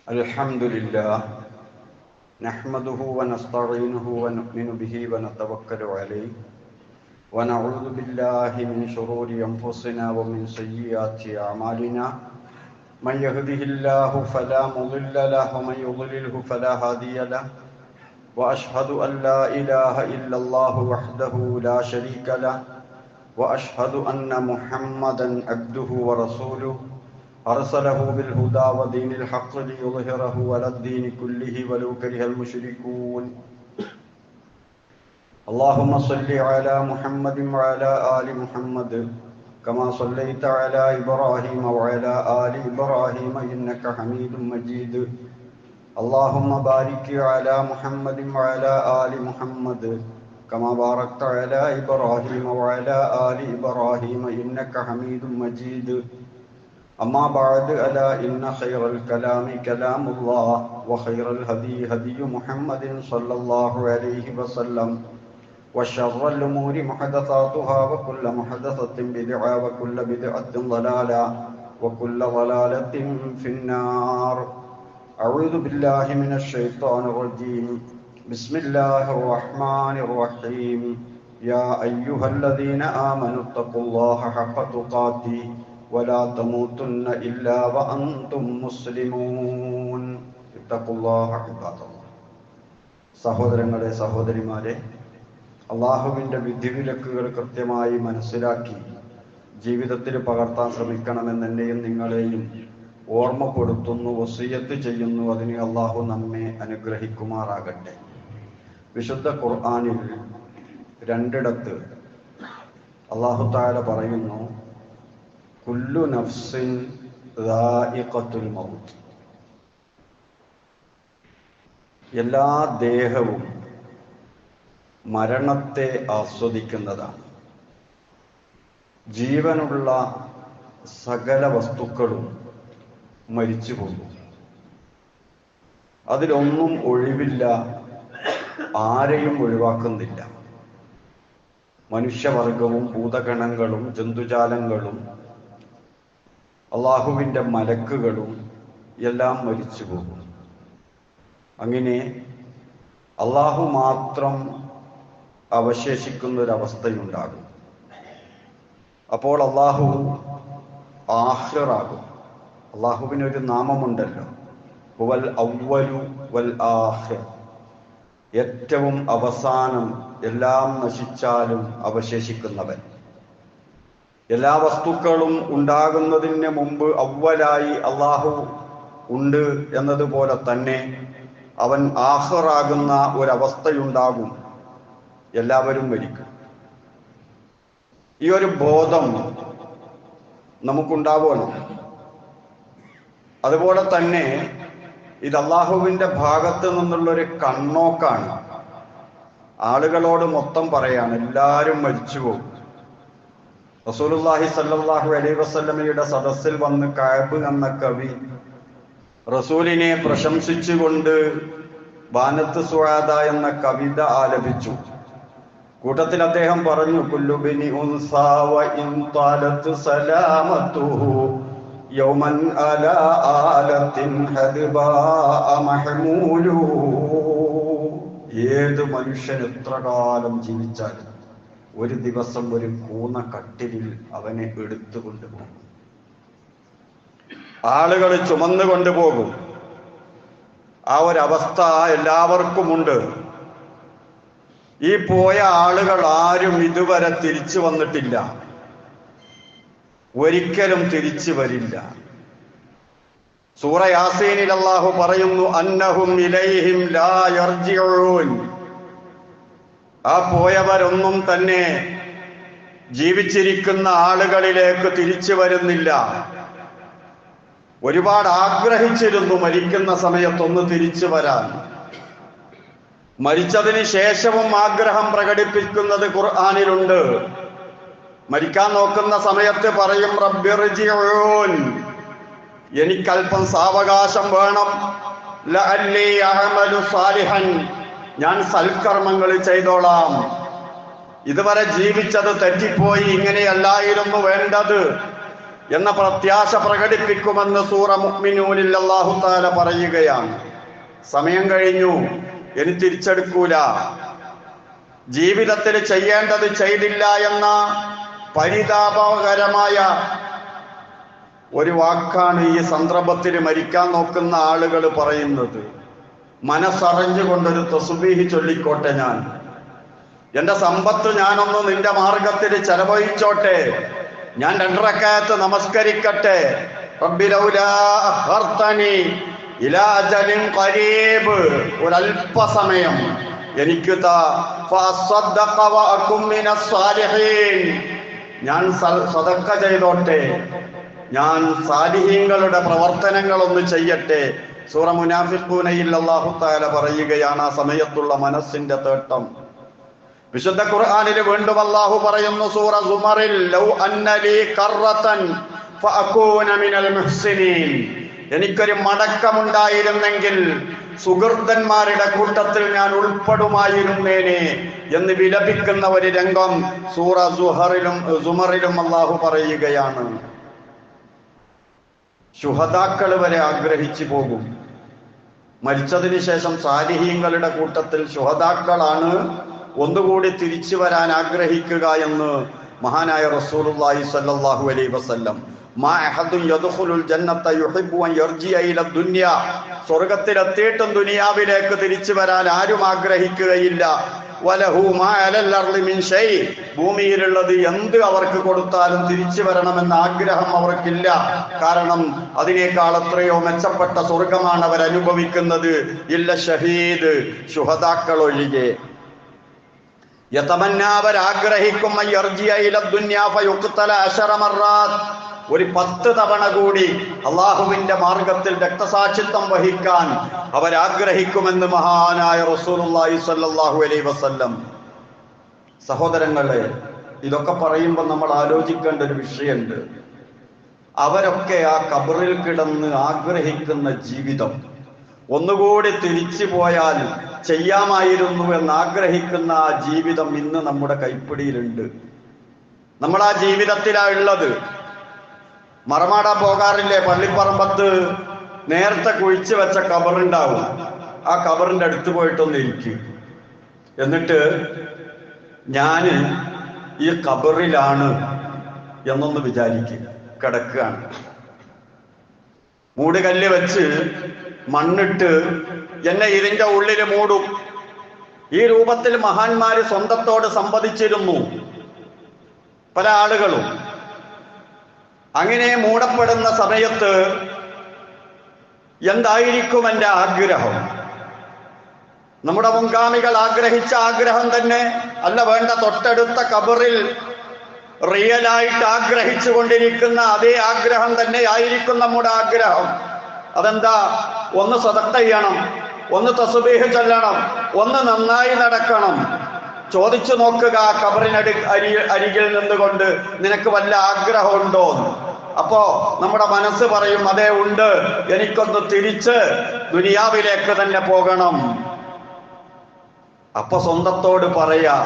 الحمد لله نحمده ونستعينه ونؤمن به ونتوكل عليه ونعوذ بالله من شرور أنفسنا ومن سيئات أعمالنا من يهده الله فلا مضل له ومن يضلله فلا هادي له وأشهد أن لا إله إلا الله وحده لا شريك له وأشهد أن محمدا عبده ورسوله أرسله بالهدى ودين الحق ليظهره على الدين كله ولو كره المشركون اللهم صل على محمد وعلى آل محمد كما صليت على إبراهيم وعلى آل إبراهيم إنك حميد مجيد اللهم بارك على محمد وعلى آل محمد كما باركت على إبراهيم وعلى آل إبراهيم إنك حميد مجيد أما بعد ألا إن خير الكلام كلام الله وخير الهدي هدي محمد صلى الله عليه وسلم وشر الأمور محدثاتها وكل محدثة بدعة وكل بدعة ضلالة وكل ضلالة في النار أعوذ بالله من الشيطان الرجيم بسم الله الرحمن الرحيم يا أيها الذين آمنوا اتقوا الله حق تقاته ولا تموتن إلا وأنتم مسلمون اتقوا الله عباد الله. സഹോദരങ്ങളെ സഹോദരിമാരെ, അള്ളാഹുവിൻ്റെ വിധിവിലക്കുകൾ കൃത്യമായി മനസ്സിലാക്കി ജീവിതത്തിൽ പകർത്താൻ ശ്രമിക്കണമെന്ന് എന്നെയും നിങ്ങളെയും ഓർമ്മപ്പെടുത്തുന്നു, വസിയ്യത്ത് ചെയ്യുന്നു. അതിന് അള്ളാഹു നമ്മെ അനുഗ്രഹിക്കുമാറാകട്ടെ. വിശുദ്ധ ഖുർആനിൽ രണ്ടിടത്ത് അള്ളാഹു തആല പറയുന്നു, കുല്ലു നഫ്സിൻ ദാഇഖത്തുൽ മൗത്ത്. എല്ലാ ദേഹവും മരണത്തെ ആസ്വദിക്കുന്നതാണ്. ജീവനുള്ള സകല വസ്തുക്കളും മരിച്ചു പോകും. അതിലൊന്നും ഒഴിവില്ല, ആരെയും ഒഴിവാക്കുന്നില്ല. മനുഷ്യവർഗവും ഭൂതഗണങ്ങളും ജന്തുജാലങ്ങളും അള്ളാഹുവിൻ്റെ മലക്കുകളും എല്ലാം മരിച്ചു പോകും. അങ്ങനെ അള്ളാഹു മാത്രം അവശേഷിക്കുന്നൊരവസ്ഥയുണ്ടാകും. അപ്പോൾ അള്ളാഹു ആഖിറാകും. അള്ളാഹുവിനൊരു നാമമുണ്ടല്ലോ, ഹുവൽ അവ്വലു വൽ ആഖിർ. ഏറ്റവും അവസാനം, എല്ലാം നശിച്ചാലും അവശേഷിക്കുന്നവൻ. എല്ലാ വസ്തുക്കളും ഉണ്ടാകുന്നതിന് മുമ്പ് അവ്വലായി അള്ളാഹു ഉണ്ട് എന്നതുപോലെ തന്നെ അവൻ ആഖിറാകുന്ന ഒരവസ്ഥയുണ്ടാകും. എല്ലാവരും മരിക്കും. ഈ ഒരു ബോധം നമുക്കുണ്ടാവണം. അതുപോലെ തന്നെ ഇത് അള്ളാഹുവിൻ്റെ ഭാഗത്ത് നിന്നുള്ളൊരു കണ്ണോക്കാണ്. ആളുകളോട് മൊത്തം പറയാണ്, എല്ലാവരും മരിച്ചു പോകും. റസൂലുള്ളാഹി സ്വല്ലല്ലാഹു അലൈഹി വസല്ലമയുടെ സദസ്സിൽ വന്ന് കഅബ് എന്ന കവി റസൂലിനെ പ്രശംസിച്ചുകൊണ്ട് ബാനത്ത് സുആദ എന്ന കവിത ആലപിച്ചു. കൂട്ടത്തിൽ അദ്ദേഹം പറഞ്ഞു, കുല്ലു ബിനി ഉൻസാ വ ഇൻ ത്വാലത് സലാമതുഹു യൗമൻ അലാ ആലത്തിൻ ഹദ്ബാ മഹ്മൂലു. ഏത് മനുഷ്യൻ എത്ര കാലം ജീവിച്ചാലും ഒരു ദിവസം ഒരു കൂന കട്ടിലിൽ അവനെ എടുത്തു കൊണ്ടുപോകും. ആളുകൾ ചുമന്നു കൊണ്ടുപോകും. ആ ഒരവസ്ഥ എല്ലാവർക്കുമുണ്ട്. ഈ പോയ ആളുകൾ ആരും ഇതുവരെ തിരിച്ചു വന്നിട്ടില്ല, ഒരിക്കലും തിരിച്ചു വരില്ല. സൂറ യാസീനിൽ അല്ലാഹു പറയുന്നു, അന്നഹും ഇലൈഹിം ലാ യർജിഊൻ. ആ പോയവരൊന്നും തന്നെ ജീവിച്ചിരിക്കുന്ന ആളുകളിലേക്ക് തിരിച്ചു വരുന്നില്ല. ഒരുപാട് ആഗ്രഹിച്ചിരുന്നു മരിക്കുന്ന സമയത്തൊന്ന് തിരിച്ചു വരാൻ. മരിച്ചതിന് ശേഷവും ആഗ്രഹം പ്രകടിപ്പിക്കുന്നത് ഖുർആനിലുണ്ട്. മരിക്കാൻ നോക്കുന്ന സമയത്ത് പറയും, റബ്ബിർജിഊൻ, എനിക്കല്പം സാവകാശം വേണം. ലഅല്ലി അഅമലു സാലിഹൻ, ഞാൻ സൽക്കർമ്മങ്ങൾ ചെയ്തോളാം. ഇതുവരെ ജീവിച്ചത് തെറ്റിപ്പോയി, ഇങ്ങനെയല്ലായിരുന്നു വേണ്ടത് എന്ന പ്രത്യാശ പ്രകടിപ്പിക്കുമെന്ന് സൂറ മുഅ്മിനൂനിൽ അല്ലാഹു തആല പറയുകയാണ്. സമയം കഴിഞ്ഞു, ഇനി തിരിച്ചെടുക്കൂല. ജീവിതത്തിൽ ചെയ്യേണ്ടത് ചെയ്തില്ല എന്ന പരിതാപകരമായ ഒരു വാക്കാണ് ഈ സന്ദർഭത്തിൽ മരിക്കാൻ നോക്കുന്ന ആളുകൾ പറയുന്നത്. മനസ്സറിഞ്ഞുകൊണ്ടൊരു തസ്ബീഹ് ചൊല്ലിക്കോട്ടെ, ഞാൻ എന്റെ സമ്പത്ത് ഞാനൊന്ന് നിന്റെ മാർഗത്തിൽ ചെലവഴിച്ചോട്ടെ, ഞാൻ 2 റക്അത്ത് നമസ്കരിക്കട്ടെ. റബ്ബി ലൗലാ അഖർതനി ഇലാ അജലിൻ ഖരീബ്, ഒരല്പസമയം എനിക്ക് താ, ഫഅസ്സദ്ദഖ വഅകും മിനസ് സാലിഹീൻ, ഞാൻ സദഖ ചെയ്തോട്ടെ, ഞാൻ സാലിഹീങ്ങളുടെ പ്രവർത്തനങ്ങളൊന്ന് ചെയ്യട്ടെ. സൂറ മുനാഫിഖൂനയിൽ അല്ലാഹു തആല പറയുകയാണ് ആ സമയത്തുള്ള മനസ്സിന്റെ തേട്ടം. വിശുദ്ധ ഖുർആനിൽ വീണ്ടും അല്ലാഹു പറയുന്നു സൂറ സുമറിൽ, ലൗ അന്നലി കറതൻ ഫഅകൂന മിനൽ മുഹ്സിനീൻ, എനിക്കൊരു മടക്കമുണ്ടായിരുന്നെങ്കിൽ സുഹൃത്തന്മാരുടെ കൂട്ടത്തിൽ ഞാൻ ഉൾപ്പെടുമായിരുന്നേനെ എന്ന് വിലപിക്കുന്ന ഒരു രംഗം സൂറ സുമറിലും അല്ലാഹു പറയുകയാണ്. ശുഹദാക്കൾ വരെ ആഗ്രഹിച്ചു പോകും. മരിച്ചതിന് ശേഷം സാലിഹീങ്ങളുടെ കൂട്ടത്തിൽ ശുഹദാക്കളാണ് ഒന്നുകൂടി തിരിച്ചു വരാൻ ആഗ്രഹിക്കുക എന്ന് മഹാനായ റസൂലുള്ളാഹി സ്വല്ലല്ലാഹു അലൈഹി വസല്ലം. മാ അഹദുൻ യദ്ഖുലുൽ ജന്നത യുഹിബ്ബു അൻ യർജിഅ ഇല ദുനിയ, സ്വർഗ്ഗത്തിലെത്തിയിട്ടും ദുനിയാവിലേക്ക് തിരിച്ചു വരാൻ ആരും ആഗ്രഹിക്കുകയില്ല. വലഹു മാ അലൽ അർളി മിൻ ഷൈ, ഭൂമിയിലുള്ളത് എന്ത് അവർക്ക് കൊടുത്താലും തിരിച്ചു വരണമെന്ന ആഗ്രഹം അവർക്കില്ല. കാരണം അതിനേക്കാൾ എത്രയോ മെച്ചപ്പെട്ട സ്വർഗമാണ് അവർ അനുഭവിക്കുന്നത്. ഇല്ല ഷഹീദ്, ശുഹദാക്കൾ ഒഴികെ. യതമന്നാവർ ആഗ്രഹിക്കും ഒരു 10 തവണ കൂടി അള്ളാഹുവിന്റെ മാർഗത്തിൽ രക്തസാക്ഷിത്വം വഹിക്കാൻ അവരാഗ്രഹിക്കുമെന്ന് മഹാനായ റസൂലുള്ളാഹി സ്വല്ലല്ലാഹു അലൈഹി വസല്ലം. സഹോദരങ്ങളെ, ഇതൊക്കെ പറയുമ്പോൾ നമ്മൾ ആലോചിക്കേണ്ട ഒരു വിഷയമുണ്ട്. അവരൊക്കെ ആ ഖബറിൽ കിടന്ന് ആഗ്രഹിക്കുന്ന ജീവിതം ഒന്നുകൂടി തിരിച്ചു പോയാൽ ചെയ്യാമായിരുന്നു എന്ന് ആഗ്രഹിക്കുന്ന ആ ജീവിതം ഇന്ന് നമ്മുടെ കൈപ്പിടിയിലുണ്ട്. നമ്മൾ ആ ജീവിതത്തിലാണ് ഉള്ളത്. മറമാടാൻ പോകാറില്ലേ? പള്ളിപ്പറമ്പത്ത് നേരത്തെ കുഴിച്ചു വെച്ച ഖബറുണ്ടാവും. ആ ഖബറിന്റെ അടുത്ത് പോയിട്ടൊന്ന് ഇരിക്കും. എന്നിട്ട് ഞാൻ ഈ ഖബറിലാണ് എന്നൊന്ന് വിചാരിക്കും. കിടക്കുകയാണ്, മൂടുകല്ല് വെച്ച് മണ്ണിട്ട് എന്നെ ഇതിന്റെ ഉള്ളിൽ മൂടും. ഈ രൂപത്തിൽ മഹാന്മാര് സ്വന്തത്തോട് സംവദിച്ചിരുന്നു പല ആളുകളും. അങ്ങനെ മൂടപ്പെടുന്ന സമയത്ത് എന്തായിരിക്കും എൻ്റെ ആഗ്രഹം? നമ്മുടെ മുൻഗാമികൾ ആഗ്രഹിച്ച ആഗ്രഹം തന്നെ അല്ല, വേണ്ട, തൊട്ടടുത്ത ഖബറിൽ റിയലായിട്ട് ആഗ്രഹിച്ചു കൊണ്ടിരിക്കുന്ന അതേ ആഗ്രഹം തന്നെ ആയിരിക്കും നമ്മുടെ ആഗ്രഹം. അതെന്താ? ഒന്ന് സദഖ ചെയ്യണം, ഒന്ന് തസ്ബീഹ് ചൊല്ലണം, ഒന്ന് നന്നായി നടക്കണം. ചോദിച്ചു നോക്കുക അരികിൽ നിന്നുകൊണ്ട്, നിനക്ക് വല്ല ആഗ്രഹമുണ്ടോ? അപ്പോ നമ്മുടെ മനസ്സ് പറയും, അതേ ഉണ്ട്, എനിക്കൊന്ന് തിരിച്ച് ദുനിയാവിലേക്ക് തന്നെ പോകണം. അപ്പൊ സ്വന്തത്തോട് പറയാ,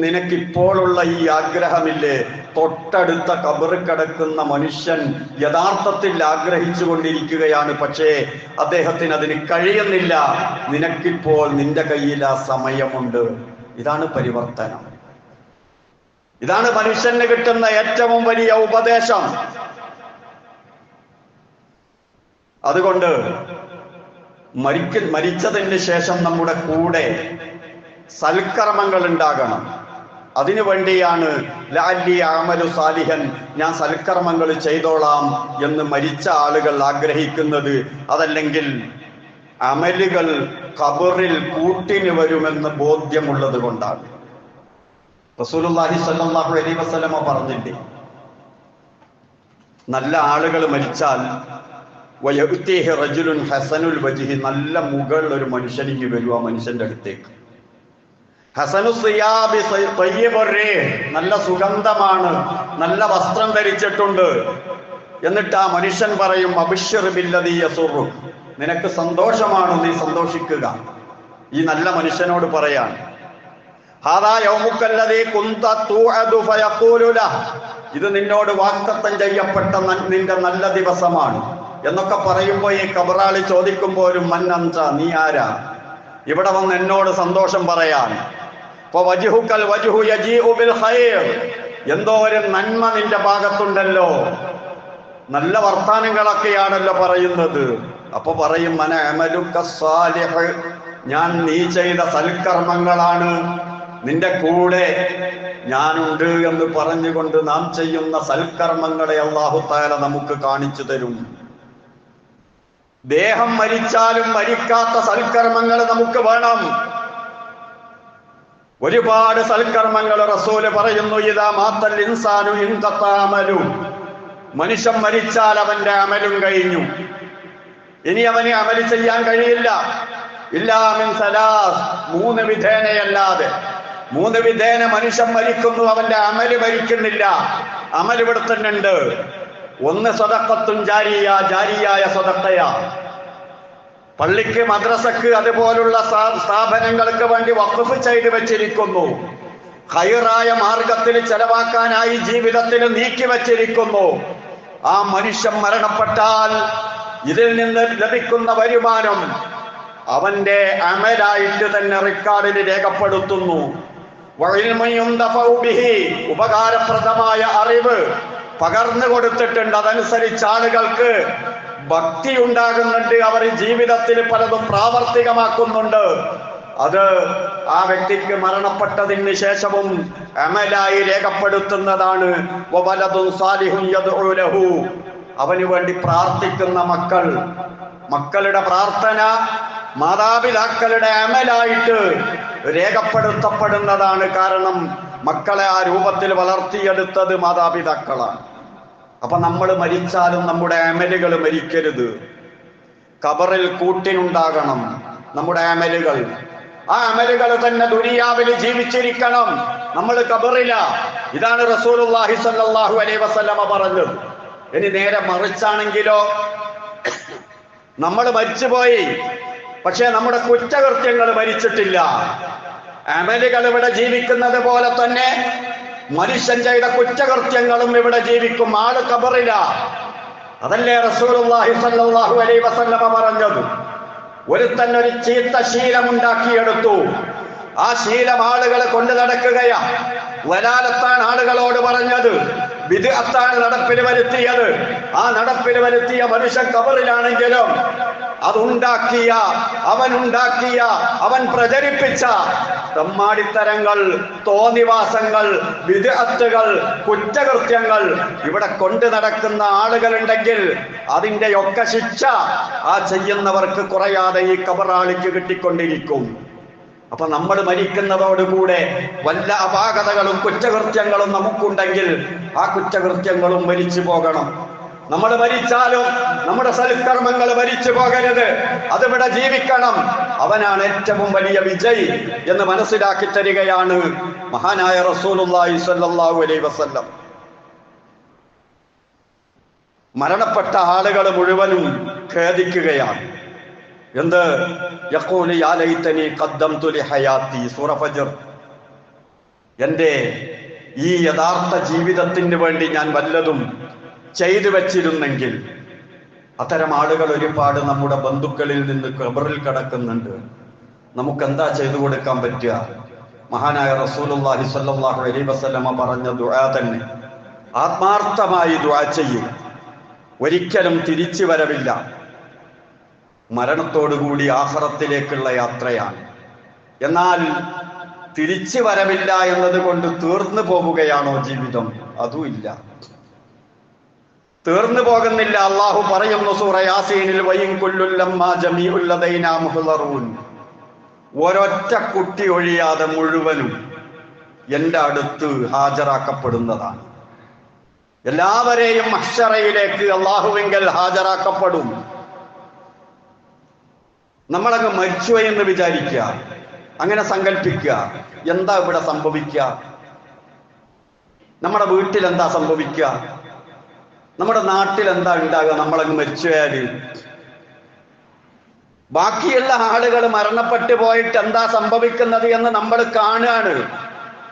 നിനക്കിപ്പോഴുള്ള ഈ ആഗ്രഹമില്ലേ? തൊട്ടടുത്ത ഖബറിൽ കിടക്കുന്ന മനുഷ്യൻ യഥാർത്ഥത്തിൽ ആഗ്രഹിച്ചു കൊണ്ടിരിക്കുകയാണ്, പക്ഷേ അദ്ദേഹത്തിന് അതിന് കഴിയുന്നില്ല. നിനക്കിപ്പോൾ നിന്റെ കയ്യിൽ ആ സമയമുണ്ട്. ഇതാണ് പരിവർത്തനം. ഇതാണ് മനുഷ്യന് കിട്ടുന്ന ഏറ്റവും വലിയ ഉപദേശം. അതുകൊണ്ട് മരിച്ചതിന് ശേഷം നമ്മുടെ കൂടെ സൽക്കർമ്മങ്ങൾ ഉണ്ടാകണം. അതിനു വേണ്ടിയാണ് ലഅല്ലി അഅമലു സാലിഹൻ, ഞാൻ സൽക്കർമ്മങ്ങൾ ചെയ്തോളാം എന്ന് മരിച്ച ആളുകൾ ആഗ്രഹിക്കുന്നത്. അതല്ലെങ്കിൽ അമലുകൾ ഖബറിൽ കൂട്ടിന് വരുമെന്ന് ബോധ്യമുള്ളത് കൊണ്ടാണ്. റസൂലുള്ളാഹി സ്വല്ലല്ലാഹു അലൈഹി വസല്ലമ പറഞ്ഞില്ലേ, നല്ല ആളുകൾ മരിച്ചാൽ വയഅ്തിഹി റജുലുൻ ഹസനുൽ വജ്ഹി, നല്ല മുകൾ ഒരു മനുഷ്യനിക്ക് വരും ആ മനുഷ്യന്റെ അടുത്തേക്ക്. ഹസനു സിയാബി തയ്യിബുർ റീഹ്, നല്ല സുഗന്ധമാണ്, നല്ല വസ്ത്രം ധരിച്ചിട്ടുണ്ട്. എന്നിട്ട് ആ മനുഷ്യൻ പറയും, അബ്ശിർ ബില്ലദീ യസുറു, നിനക്ക് സന്തോഷമാണ്, നീ സന്തോഷിക്കുക. ഈ നല്ല മനുഷ്യനോട് പറയാൻ, ഹാദാ യൗമുക്കല്ലദീ കുന്ത തൂഅദു ഫയഖൂലു ലഹ്, ഇത് നിന്നോട് വാഗ്ദത്തം ചെയ്യപ്പെട്ട നിന്റെ നല്ല ദിവസമാണ് എന്നൊക്കെ പറയുമ്പോൾ ഈ കബറാളി ചോദിക്കുമ്പോഴും മന്നന്ത, നീ ആരാ ഇവിടെ വന്ന് എന്നോട് സന്തോഷം പറയാൻ? എന്തോ ഒരു നന്മ നിന്റെ ഭാഗത്തുണ്ടല്ലോ, നല്ല വർത്താനങ്ങളൊക്കെയാണല്ലോ പറയുന്നത്. അപ്പൊ പറയും മന അമലുക സാലിഹ്, ഞാൻ നീ ചെയ്ത സൽക്കർമ്മങ്ങളാണ്, നിന്റെ കൂടെ ഞാനുണ്ട് എന്ന് പറഞ്ഞുകൊണ്ട് നാം ചെയ്യുന്ന സൽക്കർമ്മങ്ങളെ അല്ലാഹു തആല നമുക്ക് കാണിച്ചു തരും. ദേഹം മരിച്ചാലും മരിക്കാത്ത സൽക്കർമ്മങ്ങൾ നമുക്ക് വേണം. ഒരുപാട് സൽക്കർമ്മങ്ങൾ റസൂല് പറയുന്നു, ഇദാ മാത്തൽ ഇൻസാനു ഇൻഖതാ അമലു, മനുഷ്യൻ മരിച്ചാൽ അവന്റെ അമലും കഴിഞ്ഞു, ഇനി അവന് അമല് ചെയ്യാൻ കഴിയില്ല. ഇല്ലാ മിൻ സലാസ്, മൂന്ന് വിധേനയല്ലാതെ. മൂന്ന് വിധേന മനുഷ്യൻ മരിക്കുന്നു, അവന്റെ അമല് മരിക്കുന്നില്ല. അമൽ ഇവിടെ തന്നെ ഉണ്ട്. ഒന്ന് സദഖത്തുൻ ജാരിയ, ജാരിയായ സദഖയാ. പള്ളിക്ക്, മദ്രസക്ക്, അതുപോലുള്ള സ്ഥാപനങ്ങൾക്ക് വേണ്ടി വഖഫ് ചെയ്തു വെച്ചിരിക്കുന്നു. ഖൈറായ മാർഗത്തിൽ ചെലവാക്കാനായി ജീവിതത്തിൽ നീക്കി വെച്ചിരിക്കുന്നു. ആ മനുഷ്യൻ മരണപ്പെട്ടാൽ ഇതിൽ നിന്ന് ലഭിക്കുന്ന വരുമാനം അവന്റെ അമലായിട്ട് തന്നെ റിക്കാർഡിൽ രേഖപ്പെടുത്തുന്നു. ഉപകാരപ്രദമായ അറിവ് പകർന്നു കൊടുത്തിട്ടുണ്ട്. അതനുസരിച്ച് ആളുകൾക്ക് ഭക്തി ഉണ്ടാകുന്നുണ്ട്, അവർ ജീവിതത്തിൽ പലതും പ്രാവർത്തികമാക്കുന്നുണ്ട്. അത് ആ വ്യക്തിക്ക് മരണപ്പെട്ടതിന് ശേഷവും അമലായി രേഖപ്പെടുത്തുന്നതാണ്. അവന് വേണ്ടി പ്രാർത്ഥിക്കുന്ന മക്കൾ, മക്കളുടെ പ്രാർത്ഥന മാതാപിതാക്കളുടെ അമലായിട്ട് രേഖപ്പെടുത്തപ്പെടുന്നതാണ്. കാരണം മക്കളെ ആ രൂപത്തിൽ വളർത്തിയെടുത്തത് മാതാപിതാക്കളാണ്. അപ്പൊ നമ്മൾ മരിച്ചാലും നമ്മുടെ അമലുകൾ മരിക്കരുത്. ഖബറിൽ കൂട്ടിനുണ്ടാകണം നമ്മുടെ അമലുകൾ. ആ അമലുകൾ തന്നെ ദുനിയാവിൽ ജീവിച്ചിരിക്കണം. നമ്മൾ ഖബറില. ഇതാണ് റസൂലുള്ളാഹി സ്വല്ലല്ലാഹു അലൈഹി വസല്ലമ പറഞ്ഞത്. ഇനി നേരെ മറിച്ചാണെങ്കിലോ, നമ്മൾ മരിച്ചുപോയി, പക്ഷെ നമ്മുടെ കുറ്റകൃത്യങ്ങൾ മരിച്ചിട്ടില്ല. അമലുകൾ ഇവിടെ ജീവിക്കുന്നത് പോലെ തന്നെ മനുഷ്യൻ ചെയ്ത കുറ്റകൃത്യങ്ങളും ഇവിടെ ജീവിക്കും. ആള് ഖബറില. അതല്ലേ റസൂലുള്ളാഹി സ്വല്ലല്ലാഹു അലൈഹി വസല്ലമ പറഞ്ഞത്? ഒരുത്തൻ ഒരു ചീത്ത ശീലമുണ്ടാക്കിയെടുത്തു. ആ ശീലം ആളുകളെ കൊണ്ട് നടക്കുകയാ. വലാലത്താണ് ആളുകളോട് പറഞ്ഞത്, ബിദ്അത്താണ് നടപ്പിൽ വരുത്തിയത്. ആ നടപ്പിൽ വരുത്തിയ മനുഷ്യൻ ഖബറിലാണെങ്കിലും അതുണ്ടാക്കിയ, അവൻ പ്രചരിപ്പിച്ച തമ്മാടിത്തരങ്ങൾ, തോന്നിവാസങ്ങൾ, ബിദ്അത്തുകൾ, കുറ്റകൃത്യങ്ങൾ ഇവിടെ കൊണ്ട് നടക്കുന്ന ആളുകളുണ്ടെങ്കിൽ അതിൻ്റെയൊക്കെ ശിക്ഷ ആ ചെയ്യുന്നവർക്ക് കുറയാതെ ഈ ഖബറാളിക്ക് കിട്ടിക്കൊണ്ടിരിക്കും. അപ്പൊ നമ്മൾ മരിക്കുന്നതോടുകൂടെ വല്ല അപാകതകളും കുറ്റകൃത്യങ്ങളും നമുക്കുണ്ടെങ്കിൽ ആ കുറ്റകൃത്യങ്ങളും മരിച്ചു പോകണം. നമ്മൾ മരിച്ചാലും നമ്മുടെ സൽക്കർമ്മങ്ങൾ മരിച്ചു പോകരുത്, അതിവിടെ ജീവിക്കണം. അവനാണ് ഏറ്റവും വലിയ വിജയി എന്ന് മനസ്സിലാക്കി തരികയാണ് മഹാനായ റസൂലുള്ളാഹി സ്വല്ലല്ലാഹു അലൈഹി വസല്ലം. മരണപ്പെട്ട ആളുകൾ മുഴുവനും ഖേദിക്കുകയാണ്. എന്ത്? യഖൂലു യാ ലൈതനി ഖദ്ദംതു ലിഹയാതി, സൂറ ഫജ്ർ. എൻ്റെ ഈ യഥാർത്ഥ ജീവിതത്തിന് വേണ്ടി ഞാൻ വല്ലതും ചെയ്തു വെച്ചിരുന്നെങ്കിൽ. അത്തരം ആളുകൾ ഒരുപാട് നമ്മുടെ ബന്ധുക്കളിൽ നിന്ന് ഖബറിൽ കിടക്കുന്നുണ്ട്. നമുക്കെന്താ ചെയ്തു കൊടുക്കാൻ പറ്റുക? മഹാനായ റസൂലുള്ളാഹി സ്വല്ലല്ലാഹു അലൈഹി വസല്ലമ പറഞ്ഞ ദുആ തന്നെ. ആത്മാർത്ഥമായി ദുആ ചെയ്യും. ഒരിക്കലും തിരിച്ചു വരവില്ല. മരണത്തോടുകൂടി ആഖിറത്തിലേക്കുള്ള യാത്രയാണ്. എന്നാൽ തിരിച്ചു വരവില്ല എന്നതുകൊണ്ട് തീർന്നു പോവുകയാണോ ജീവിതം? അതുമില്ല, തീർന്നു പോകുന്നില്ല. അള്ളാഹു പറയുന്നു സൂറ യാസീനിൽ, വയിൻ കുല്ലുൽ ലമ്മാ ജമീഉൽ ലദൈനാ മുഹ്ളറൂൻ, ഒരൊറ്റ കുട്ടി ഒഴിയാതെ മുഴുവനും എൻ്റെ അടുത്ത് ഹാജരാക്കപ്പെടുന്നതാണ്. എല്ലാവരെയും മഹ്ശറയിലേക്ക് അള്ളാഹുവിങ്കൽ ഹാജരാക്കപ്പെടും. നമ്മളങ്ങ് മരിച്ചു എന്ന് വിചാരിക്കുക, അങ്ങനെ സങ്കല്പിക്കുക. എന്താ ഇവിടെ സംഭവിക്കുക? നമ്മുടെ വീട്ടിൽ എന്താ സംഭവിക്കുക? നമ്മുടെ നാട്ടിൽ എന്താ ഉണ്ടാകുക? നമ്മളങ്ങ് മരിച്ചുപോയാല് ബാക്കിയുള്ള ആളുകൾ മരണപ്പെട്ടു പോയിട്ട് എന്താ സംഭവിക്കുന്നത് എന്ന് നമ്മൾ കാണുകയാണ്.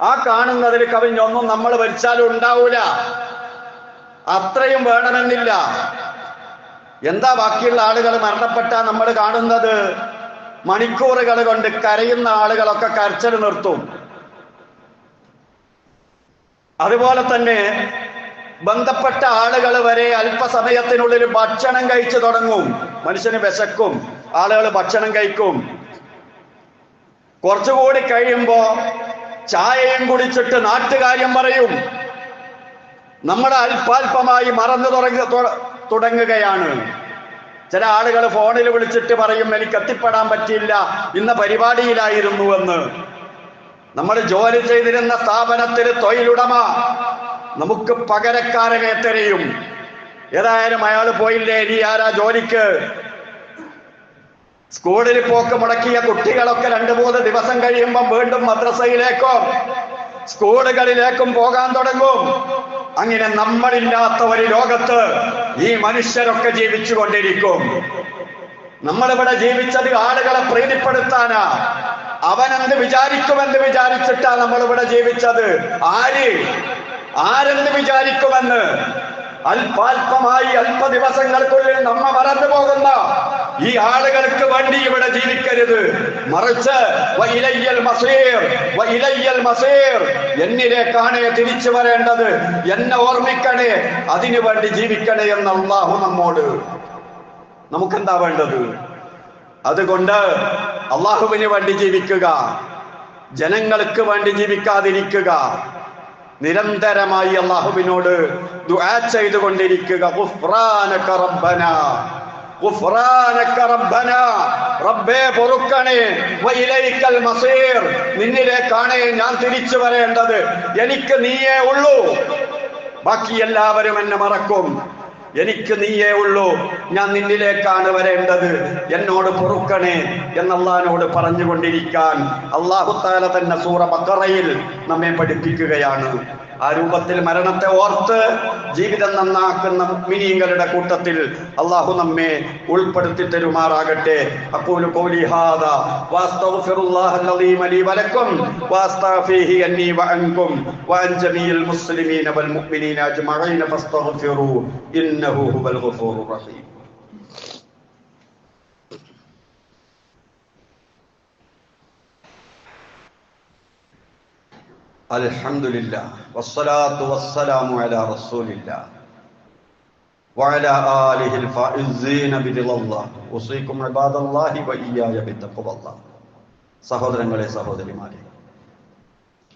ആ കാണുന്നതിൽ കവിഞ്ഞൊന്നും നമ്മൾ മരിച്ചാലും ഉണ്ടാവൂല. അത്രയും വേണമെന്നില്ല. എന്താ ബാക്കിയുള്ള ആളുകൾ മരണപ്പെട്ടാൽ നമ്മൾ കാണുന്നത്? മണിക്കൂറുകൾ കൊണ്ട് കരയുന്ന ആളുകളൊക്കെ കരച്ചിൽ നിർത്തും. അതുപോലെ തന്നെ ബന്ധപ്പെട്ട ആളുകൾ വരെ അല്പസമയത്തിനുള്ളിൽ ഭക്ഷണം കഴിച്ചു തുടങ്ങും. മനുഷ്യന് വിശക്കും, ആളുകൾ ഭക്ഷണം കഴിക്കും. കുറച്ചുകൂടി കഴിയുമ്പോ ചായയും കുടിച്ചിട്ട് നാട്ടുകാര്യം പറയും. നമ്മുടെ അല്പാൽപമായി മറന്നു തുടങ്ങുകയാണ്. ചില ആളുകൾ ഫോണിൽ വിളിച്ചിട്ട് പറയും, എനിക്ക് എത്തിപ്പെടാൻ പറ്റിയില്ല, ഇന്ന പരിപാടിയിലായിരുന്നു എന്ന്. നമ്മൾ ജോലി ചെയ്തിരുന്ന സ്ഥാപനത്തിൽ തൊഴിലുടമ നമുക്ക് പകരക്കാരനെ തിരയും. ഏതായാലും അയാൾ പോയില്ലേ, ഇനി ആരാ ജോലിക്ക്? സ്കൂളിൽ പോക്ക് മുടക്കിയ കുട്ടികളൊക്കെ 2-3 ദിവസം കഴിയുമ്പം വീണ്ടും മദ്രസയിലേക്കോ സ്കൂളുകളിലേക്കും പോകാൻ തുടങ്ങും. അങ്ങനെ നമ്മളില്ലാത്ത ഒരു ലോകത്ത് ഈ മനുഷ്യരൊക്കെ ജീവിച്ചു കൊണ്ടിരിക്കും. നമ്മളിവിടെ ജീവിച്ചത് ആളുകളെ പ്രീതിപ്പെടുത്താനാ. അവനെന്ത് വിചാരിക്കുമെന്ന് വിചാരിച്ചിട്ടാ നമ്മളിവിടെ ജീവിച്ചത്. ആരെന്ത് വിചാരിക്കുമെന്ന് അല്പാൽപമായി അല്പ ദിവസങ്ങൾക്കുള്ളിൽ നമ്മ മറന്നു പോകുന്ന ഈ ആളുകൾക്ക് വേണ്ടി ഇവിടെ ജീവിക്കരുത്. മറിച്ച് എന്നിലേക്കാണ് തിരിച്ചു വരേണ്ടത്, എന്നെ ഓർമ്മിക്കണേ, അതിനു വേണ്ടി ജീവിക്കണേ എന്ന് അല്ലാഹു നമ്മോട്. നമുക്കെന്താ വേണ്ടത്? അതുകൊണ്ട് അള്ളാഹുവിന് വേണ്ടി ജീവിക്കുക, ജനങ്ങൾക്ക് വേണ്ടി ജീവിക്കാതിരിക്കുക. നിരന്തരമായി അള്ളാഹുവിനോട് ദുആ ചെയ്തുകൊണ്ടിരിക്കുക. ഗുഫ്റാനക റബ്ബനാ, ഗുഫ്റാനക റബ്ബനാ, റബ്ബേ പൊറുക്കണേ, വഇലൈക്കൽ മസീർ, നിന്നിലേക്കാണ് ഞാൻ തിരിച്ചു വരേണ്ടത്. എനിക്ക് നീയേ ഉള്ളൂ, ബാക്കി എല്ലാവരും എന്നെ മറക്കും. എനിക്ക് നീയേ ഉള്ളൂ, ഞാൻ നിന്നിലേക്കാണ് വരേണ്ടത്, എന്നോട് പൊറുക്കണേ എന്ന് അല്ലാഹുവിനോട് പറഞ്ഞുകൊണ്ടിരിക്കാൻ അല്ലാഹു തആല തന്നെ സൂറ ബഖറയിൽ നമ്മെ പഠിപ്പിക്കുകയാണ്. ആ രൂപത്തിൽ മരണത്തെ ഓർത്ത് ജീവിതം നന്നാക്കുന്ന മുഅ്മിനീങ്ങളുടെ കൂട്ടത്തിൽ അല്ലാഹു നമ്മെ ഉൾപ്പെടുത്തി തരുമാറാകട്ടെ. അഖൂലു ഖൗലി ഹാദാ വഅസ്തഗ്ഫിറുല്ലാഹൽ അലീം ലീ വലക്കും വഅസ്തഗ്ഫിഹി അന്നി വഅൻകും വഅൻ ജമീഇൽ മുസ്ലിമീന വൽ മുഅ്മിനീന അജ്മഈന ഫസ്തഗ്ഫിറൂ ഇന്നഹു ഹുവൽ ഗഫൂറുർ റഹീം. അൽഹംദുലില്ലാഹ് വസ്സലാത്തു വസ്സലാമു അലാ റസൂലില്ലാഹ് വഅലാ ആലിഹിൽ ഫായിസീന ബിദില്ലാഹ് ഉസീകും ഇബാദല്ലാഹി വഇയ്യായ ബിത്തഖ്വല്ലാഹ്. സഹോദരങ്ങളെ, സഹോദരിമാരെ,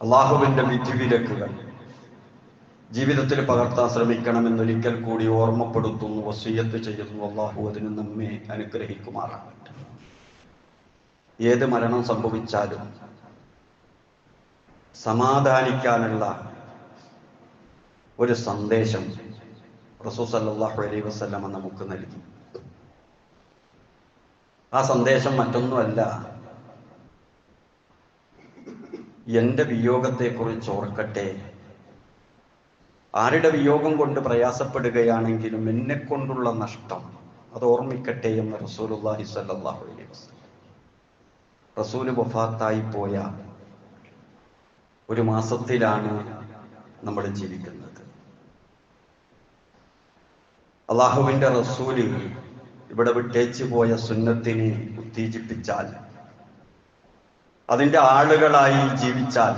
അല്ലാഹുവിന്റെ വിധിവിലക്കുകൾ ജീവിതത്തിൽ പകർത്താൻ ശ്രമിക്കണമെന്നൊരിക്കൽ കൂടി ഓർമ്മപ്പെടുത്തുന്നു, വസിയ്യത്ത് ചെയ്യുന്നു. അല്ലാഹു അതിന് നമ്മെ അനുഗ്രഹിക്കുമാറാകട്ടെ. ഏത് മരണം സംഭവിച്ചാലും സമാധാനിക്കാനുള്ള ഒരു സന്ദേശം റസൂൽ സല്ലല്ലാഹു അലൈഹി വസല്ലമ നമുക്ക് നൽകി. ആ സന്ദേശം മറ്റൊന്നുമല്ല, എന്റെ വിയോഗത്തെക്കുറിച്ച് ഓർക്കട്ടെ, ആരുടെ വിയോഗം കൊണ്ട് പ്രയാസപ്പെടുകയാണെങ്കിലും എന്നെ കൊണ്ടുള്ള നഷ്ടം അത് ഓർമ്മിക്കട്ടെ എന്ന് റസൂലുള്ളാഹി സ്വല്ലല്ലാഹു അലൈഹി വസല്ലം. റസൂൽ വഫാത്തായി പോയ ഒരു മാസത്തിലാണ് നമ്മൾ ജീവിക്കുന്നത്. അള്ളാഹുവിന്റെ റസൂല് ഇവിടെ വിട്ടേച്ചു പോയ സുന്നത്തിനെ ഉത്തേജിപ്പിച്ചാൽ, അതിന്റെ ആളുകളായി ജീവിച്ചാൽ,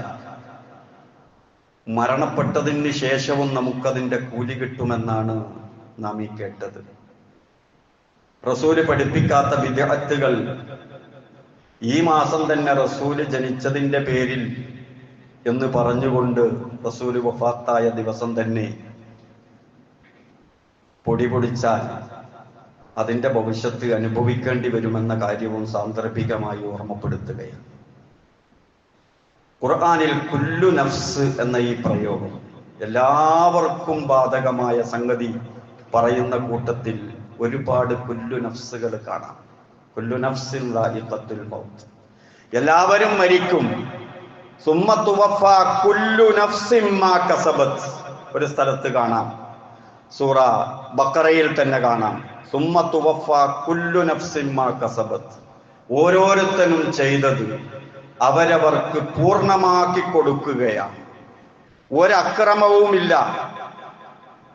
മരണപ്പെട്ടതിന് ശേഷവും നമുക്കതിന്റെ കൂലി കിട്ടുമെന്നാണ് നാം ഈ കേട്ടത്. റസൂല് പഠിപ്പിക്കാത്ത ബിദ്അത്തുകൾ ഈ മാസം തന്നെ റസൂല് ജനിച്ചതിന്റെ പേരിൽ എന്ന് പറഞ്ഞുകൊണ്ട് റസൂല് വഫാത്തായ ദിവസം തന്നെ പൊടിപൊടിച്ചാൽ അതിന്റെ ഭവിഷ്യത്ത് അനുഭവിക്കേണ്ടി വരുമെന്ന കാര്യവും സാന്ദർഭികമായി ഓർമ്മപ്പെടുത്തുകയാണ്. ഖുർആനിൽ കുല്ലു നഫ്സ് എന്ന ഈ പ്രയോഗം എല്ലാവർക്കും ബാധകമായ സംഗതി പറയുന്ന കൂട്ടത്തിൽ ഒരുപാട് കുല്ലു നഫ്സുകൾ കാണാം. കുല്ലു നഫ്സിൻ ദാഇഖത്തുൽ മൗത്ത്, എല്ലാവരും മരിക്കും. സുമ്മ തുവഫാ കുല്ലു നഫ്സിൻ മാ കസബത്, ഒരു സ്ഥലത്ത് കാണാം, സൂറ ബഖറയിൽ തന്നെ കാണാം. സുമ്മ തുവഫാ കുല്ലു നഫ്സിൻ മാ കസബത്, ഓരോരുത്തരും ചെയ്തത് അവരവർക്ക് പൂർണ്ണമാക്കി കൊടുക്കുകയാണ്. ഒരക്രമവുമില്ല,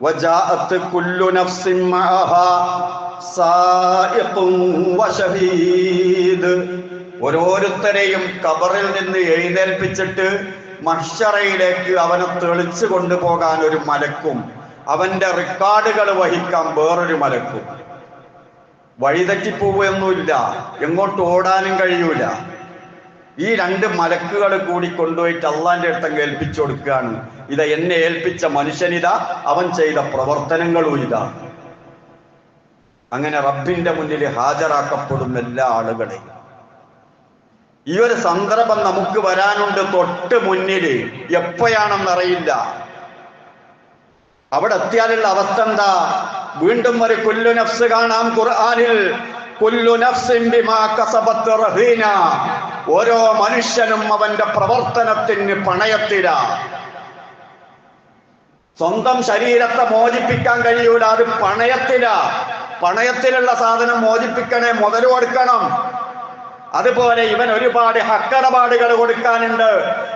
വജാഅത്ത് കുല്ലു നഫ്സിൻ മഅഹാ സായിഖുൻ വശഹീദ്. ഓരോരുത്തരെയും ഖബറിൽ നിന്ന് എഴുന്നേൽപ്പിച്ചിട്ട് മഹ്ശറയിലേക്ക് അവനെ തെളിച്ചു കൊണ്ടുപോകാൻ ഒരു മലക്കും അവന്റെ റെക്കോർഡുകൾ വഹിക്കാൻ വേറൊരു മലക്കും. വഴിതെറ്റിപ്പോവുകയൊന്നുമില്ല, എങ്ങോട്ട് ഓടാനും കഴിയൂല. ഈ രണ്ട് മലക്കുകൾ കൂടി കൊണ്ടുപോയിട്ട് അള്ളാന്റെ അടുത്തങ്ങ് ഏൽപ്പിച്ചു കൊടുക്കുകയാണ്. ഇതാ എന്നെ ഏൽപ്പിച്ച മനുഷ്യനിതാ, അവൻ ചെയ്ത പ്രവർത്തനങ്ങളും ഇതാ. അങ്ങനെ റബ്ബിന്റെ മുന്നിൽ ഹാജരാക്കപ്പെടും എല്ലാ ആളുകളെയും. ഈ ഒരു സന്ദർഭം നമുക്ക് വരാനുണ്ട് തൊട്ട് മുന്നിൽ, എപ്പോഴാണെന്നറിയില്ല. അവിടെ എത്തിയാലുള്ള അവസ്ഥ എന്താ? വീണ്ടും ഒരു കുല്ലു നഫ്സ് കാണാം ഖുർആനിൽ. കുല്ലു നഫ്സിൻ ബിമാ കസബത് റഹീന. ഓരോ മനുഷ്യനും അവന്റെ പ്രവർത്തനത്തിന് പണയത്തിലാ. സ്വന്തം ശരീരത്തെ മോചിപ്പിക്കാൻ കഴിയൂല, അത് പണയത്തിലാ. പണയത്തിലുള്ള സാധനം മോചിപ്പിക്കണേ, മുതൽ കൊടുക്കണം. അതുപോലെ ഇവൻ ഒരുപാട് ഹക്കടപാടുകൾ കൊടുക്കാനുണ്ട്,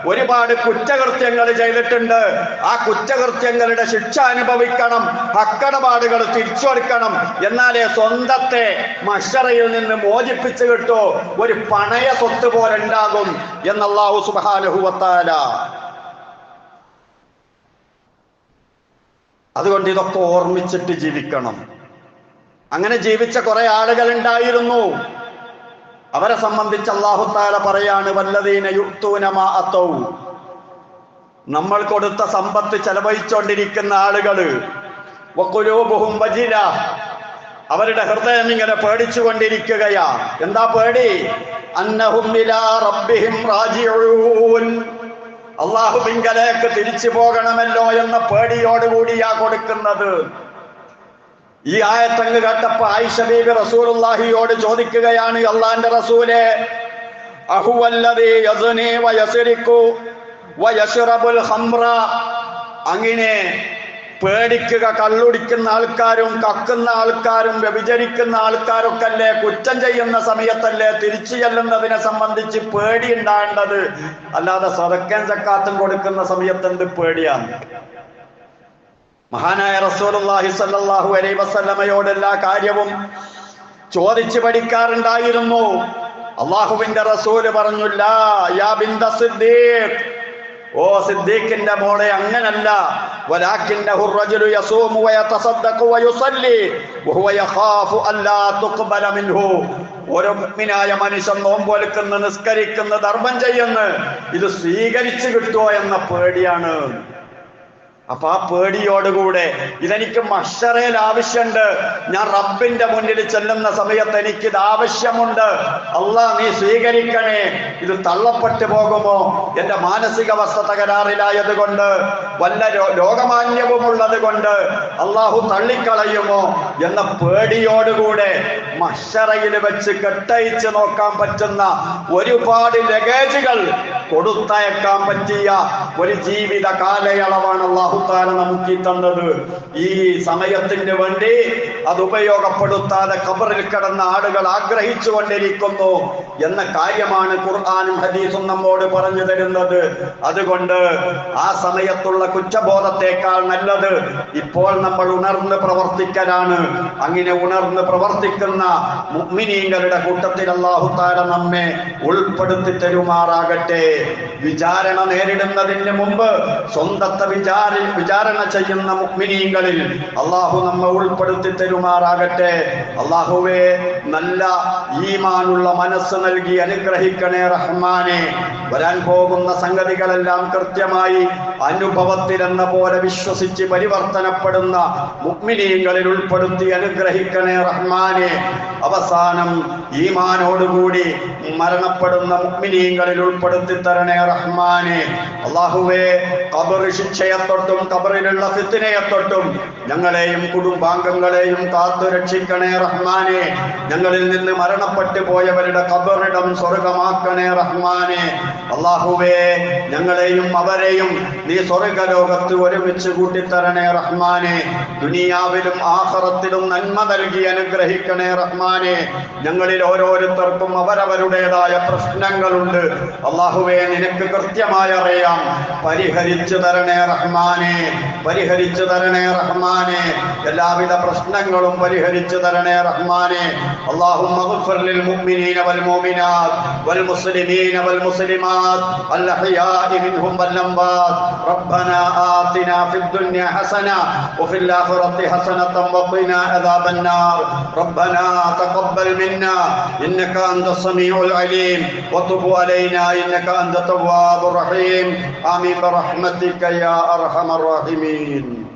ഒരുപാട് കുറ്റകൃത്യങ്ങൾ ചെയ്തിട്ടുണ്ട്. ആ കുറ്റകൃത്യങ്ങളുടെ ശിക്ഷ അനുഭവിക്കണം, ഹക്കടപാടുകൾ തിരിച്ചു കൊടുക്കണം. എന്നാലേ സ്വന്തത്തെ മഹ്ശറയിൽ നിന്ന് മോചിപ്പിച്ചു കിട്ടൂ, ഒരു പണയ സ്വത്ത് പോലെ ഉണ്ടാകും എന്ന് അല്ലാഹു സുബ്ഹാനഹു വ തആല. അതുകൊണ്ട് ഇതൊക്കെ ഓർമ്മിച്ചിട്ട് ജീവിക്കണം. അങ്ങനെ ജീവിച്ച കുറെ ആളുകൾ ഉണ്ടായിരുന്നു. അവരെ സംബന്ധിച്ച് അല്ലാഹു തആല പറയാണ്, വല്ലദീന യുഅ്തൂന മാ അതൗ. നമ്മൾ കൊടുത്ത സമ്പത്ത് ചെലവഴിച്ചുകൊണ്ടിരിക്കുന്ന ആളുകള്, വഖുലൂബുഹും വജില. അവരുടെ ഹൃദയം ഇങ്ങനെ പേടിച്ചുകൊണ്ടിരിക്കുകയാ. എന്താ പേടി? അന്നഹും ഇലാ റബ്ബിഹിം റാജിഊൻ. അല്ലാഹുവിങ്കലേക്ക് തിരിച്ചു പോകണമല്ലോ എന്ന പേടിയോടുകൂടിയാ കൊടുക്കുന്നത്. ഈ ആയത്തങ്ങ് കേട്ടപ്പോ ആയിഷ ബീബി റസൂലുള്ളാഹിയോട് ചോദിക്കുകയാണ്, അള്ളാന്റെ റസൂലേ, അഹുവല്ലദീ യസ്നി വയസ്രിഖു വയശ്റബുൽ ഖംറ. അങ്ങനെ പേടിക്കുക, കള്ളുടിക്കുന്ന ആൾക്കാരും കക്കുന്ന ആൾക്കാരും വ്യഭിചരിക്കുന്ന ആൾക്കാരൊക്കെ അല്ലേ കുറ്റം ചെയ്യുന്ന സമയത്തല്ലേ തിരിച്ചു ചെല്ലുന്നതിനെ സംബന്ധിച്ച് പേടി ഉണ്ടാകേണ്ടത്, അല്ലാതെ സദക്കയും സക്കാത്തും കൊടുക്കുന്ന സമയത്ത് എന്ത് പേടിയാണ്? മഹാനായ റസൂലുള്ളാഹി സ്വല്ലല്ലാഹു അലൈഹി വസല്ലമയോട് എല്ലാ കാര്യവും ചോദിച്ചു പഠിക്കാറുണ്ടായിരുന്നു. അള്ളാഹുവിന്റെ റസൂല് പറഞ്ഞു, ലാ യാ ബിന്ത സിദ്ദീഖ്, ഓ സിദ്ദീഖിന്റെ മോളെ, അങ്ങനല്ല. വലാകിന്നഹു റജുലു യസൂമു വയതസദ്ദഖു വയുസല്ലി വഹുവ യഖാഫു അല്ലാ തുഖ്ബല മിൻഹു. ഓരോ മുഅ്മിനായ മനുഷ്യൻ നോമ്പൊലിക്കുന്ന, നിസ്കരിക്കുന്ന, ധർമ്മം ചെയ്യുന്ന, ഇത് സ്വീകരിച്ചു കിട്ടുമോ എന്ന പേടിയാണ്. അപ്പൊ ആ പേടിയോടുകൂടെ ഇതെനിക്ക് മഹ്ശറയിൽ ആവശ്യമുണ്ട്, ഞാൻ റബ്ബിന്റെ മുന്നിൽ ചെല്ലുന്ന സമയത്ത് എനിക്കിത് ആവശ്യമുണ്ട്, അല്ലാഹ് നീ സ്വീകരിക്കണേ, ഇത് തള്ളപ്പെട്ടു പോകുമോ, എന്റെ മാനസികാവസ്ഥ തകരാറിലായത് കൊണ്ട്, വല്ല രോഗമാന്യവുമുള്ളത് കൊണ്ട് അള്ളാഹു തള്ളിക്കളയുമോ എന്ന പേടിയോടുകൂടെ മഹ്ശറയിൽ വെച്ച് കെട്ടയിച്ച് നോക്കാൻ പറ്റുന്ന ഒരുപാട് ലഗേജുകൾ കൊടുത്തയക്കാൻ പറ്റിയ ഒരു ജീവിത കാലയളവാണ് അള്ളാഹു താല നമുക്ക് തന്നത്. ഈ സമയത്തിന് വേണ്ടി അത് ഉപയോഗപ്പെടുത്താതെ ഖബറിൽ കിടന്ന ആളുകൾ ആഗ്രഹിച്ചു കൊണ്ടിരിക്കുന്നു എന്ന കാര്യമാണ് ഖുർആനും ഹദീസും നമ്മോട് പറഞ്ഞു തരുന്നത്. അതുകൊണ്ട് ആ സമയത്തുള്ള കുറ്റബോധത്തെക്കാൾ നല്ലത് ഇപ്പോൾ നമ്മൾ ഉണർന്ന് പ്രവർത്തിക്കലാണ്. അങ്ങനെ ഉണർന്ന് പ്രവർത്തിക്കുന്ന മുഅ്മിനീങ്ങളുടെ കൂട്ടത്തിൽ അല്ലാഹു തആല നമ്മെ ഉൾപ്പെടുത്തി തരുമാറാകട്ടെ. വിചാരണ നേരിടുന്നതിന് മുമ്പ് സ്വന്തത്തെ വിചാരണ ചെയ്യുന്ന മുഅ്മിനീങ്ങളിൽ അല്ലാഹു നമ്മെ ഉൾപ്പെടുത്തി തരുമാറാകട്ടെ. അല്ലാഹുവേ, നല്ല ഈമാനുള്ള മനസ്സ് നൽകി അനുഗ്രഹിക്കണേ റഹ്മാനെ. വരാൻ പോകുന്ന സംഗതികളെല്ലാം കൃത്യമായി അനുഭവത്തിൽ എന്ന പോലെ വിശ്വസിച്ച് പരിവർത്തനപ്പെടുന്ന മുഅ്മിനീങ്ങളിൽ ഉൾപ്പെടുത്തി അനുഗ്രഹിക്കണേ റഹ്മാനെ. അവസാനം ഈമാനോടുകൂടി മരണപ്പെടുന്ന മുഅ്മിനീങ്ങളിൽ ഉൾപ്പെടുത്തി തരണേ റഹ്മാനെ. അല്ലാഹുവേ, ഖബർ ശിക്ഷയെ തൊട്ടും ഖബറിലുള്ള ഫിത്നയെ തൊട്ടും ഞങ്ങളെയും കുടുംബാംഗങ്ങളെയും കാത്തു രക്ഷിക്കണേ റഹ്മാനെ. ഞങ്ങളിൽ നിന്ന് മരണപ്പെട്ടു പോയവരുടെ ഖബറിടം സ്വർഗമാക്കണേ റഹ്മാനെ. അല്ലാഹുവേ, ഞങ്ങളെയും അവരെയും നീ സ്വർഗലോകത്ത് ഒരുമിച്ച് കൂട്ടിത്തരണേ റഹ്മാനെ. ദുനിയാവിലും ആഖിറത്തിലും നന്മ നൽകി അനുഗ്രഹിക്കണേ റഹ്മാനെ. ഞങ്ങളിൽ ഓരോരുത്തർക്കും അവരവരുടേതായ പ്രശ്നങ്ങളുണ്ട്. അല്ലാഹുവേ, നിനക്ക് കൃത്യമായി അറിയാം. പരിഹരിച്ചു തരണേ റഹ്മാനെ, പരിഹരിച്ചു തരണേ റഹ്മാനെ. എല്ലാവിധ പ്രശ്നങ്ങളും പരിഹരിച്ചു തരണേ റഹ്മാനെ. അല്ലാഹുമ്മ ഗ്ഫിർ ലിൽ മുഅ്മിനീന വൽ മുഅ്മിനാത്ത് വൽ മുസ്ലിമീന വൽ മുസ്ലിമാത്ത് അൽ അഹ്യാഇ മിൻഹും വൽ അംവാത്. റബ്ബനാ ആതിനാ ഫിദ് ദുനിയ ഹസന വഫിൽ ആഖിറതി ഹസനതൻ വഖിനാ അദാബൻ നാർ. റബ്ബനാ തഖബ്ബൽ മിന്നാ ഇന്നക അൻതസ് സമീഉൽ അലീം വതുബ് അലൈനാ ഇന്നക അൻത തവ്വാബുർ റഹീം. ആമീൻ ബിറഹ്മതിക യാ അർഹമർ റഹീമീൻ.